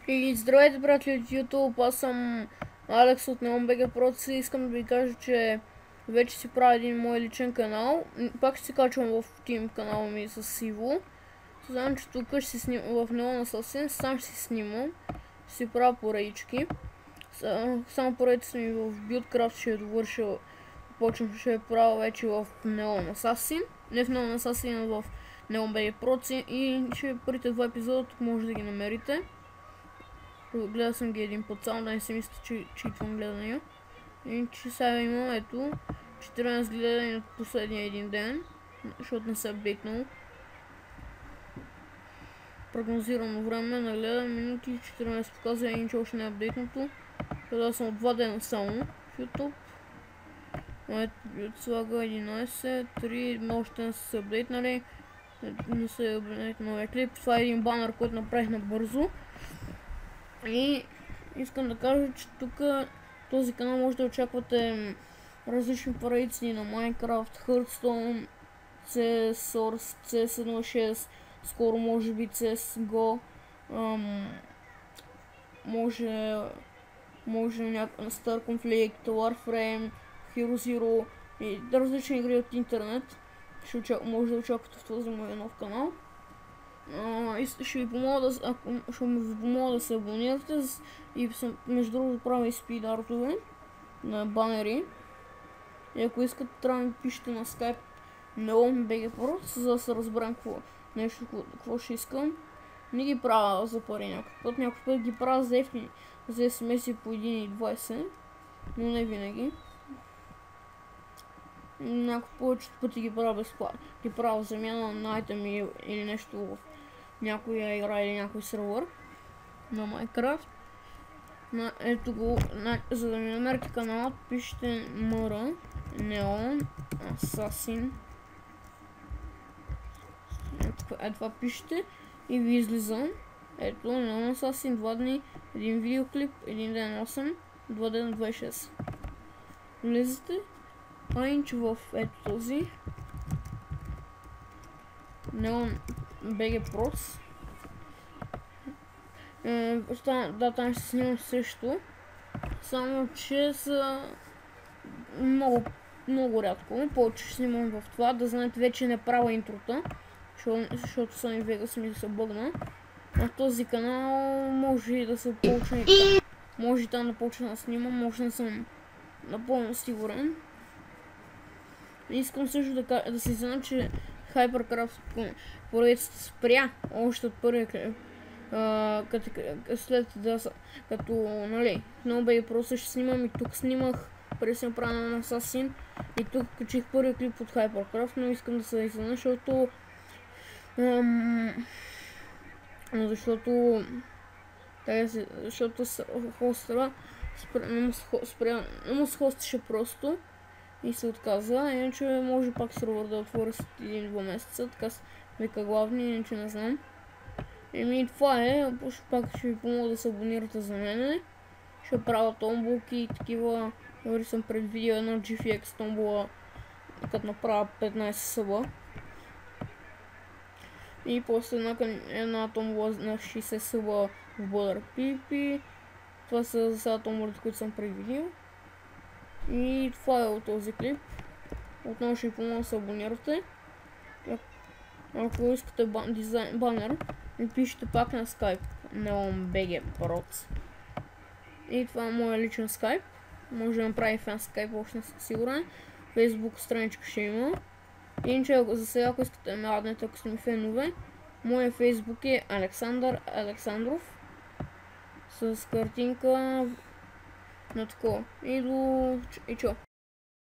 И здравейте, приятели от YouTube, аз съм Алекс от NeonBG Pro и искам да ви кажа, че вече си правя един мой личен канал. Пак ще се качвам в Team канала ми с Иво. Знам, че тук ще си снимам в Neon Assassin, сам ще си снимам. Ще си правя поредички. Само поредицата ми в Buildcraft ще довърша. Почвам ще правя вече в Neon Assassin. Не в Neon Assassin, а в NeonBG Pro и ще първите два епизода, тук може да ги намерите. Гледал съм ги един път, само да не си мисля, че читвам гледания. И че сега имам ето 14 гледания от последния един ден, защото не се апдейтнал. Прогнозирано време на гледане минути 14 показва и че още не е апдейтното. Гледал съм от 2 дена само в YouTube. Ето слага 11, 3, още не са се апдейтнали. Не се апдейтнал новия клип. Това е един банър, който направих набързо. И искам да кажа, че тук този канал може да очаквате различни поредици на Minecraft, Hearthstone, CS, Source, CS16, скоро може би CSGO, може на Star Conflict, Warframe, Hero Zero и различни игри от интернет. Може да очаквате в този мой нов канал. Ще ви помогна да се абонирате и между другото правя и спид артове на банери. И ако искате, трябва да ми пишете на Skype NeonBG Pro, за да се разберем какво ще искам. Не ги правя за пари някакъв път ги правя за ефтини, за SMS по 1,20, но не винаги. Някакъв повечето пъти ги правя безплатно. Ги правя замяна на айтеми или нещо в някоя игра или някой сервер на Minecraft. Ето го, за да ми намерите канала, пишете MR Neon Assassin. Ето това пишете и ви излизам. Ето Neon Assassin, 2 дни, един видеоклип, един ден 8, 2 дена 26. Влизате. Иначе в ето този NeonBG Pro. Да, там ще снимам също. Само че са много рядко. Повече ще снимам в това. Да знаете, вече не правя интрота, защото съм и Vegas ми да се бъгна. На този канал може и да се почне. Може и там да почна да снимам, може не съм напълно сигурен. Искам също да се знам, че Hypercraft поредицата спря още от първия клип. След като нали, NeonBG Pro ще снимам и тук снимах, преди съм правил на Assassin и тук качих първия клип от Hypercraft, но искам да се изнена, защото хостера не му се хостеше просто и се отказа, иначе може пак сервер да отворя след 1-2 месеца, така вика главни, иначе не знам. Еми това е, пак ще ви помогна да се абонирате за мене. Ще правя томбулки и такива. Дори съм предвидил една GFX томбула, като направя 15 съба. И после една томбула на 60 съба в ButterPP. Това са за томбулите, които съм предвидил. И това е от този клип. Отново ще ви помогна да се абонирате. Ако искате банер, ми пишете пак на Skype NeonBG Pro. И това е моя личен Skype. Може да направи фен Skype, още не съм сигурен. Facebook страничка ще има. Иначе за сега, ако искате да ме раднете, ако сте ми фенове, моя Facebook е Александър Александров. С картинка на такова. И чо.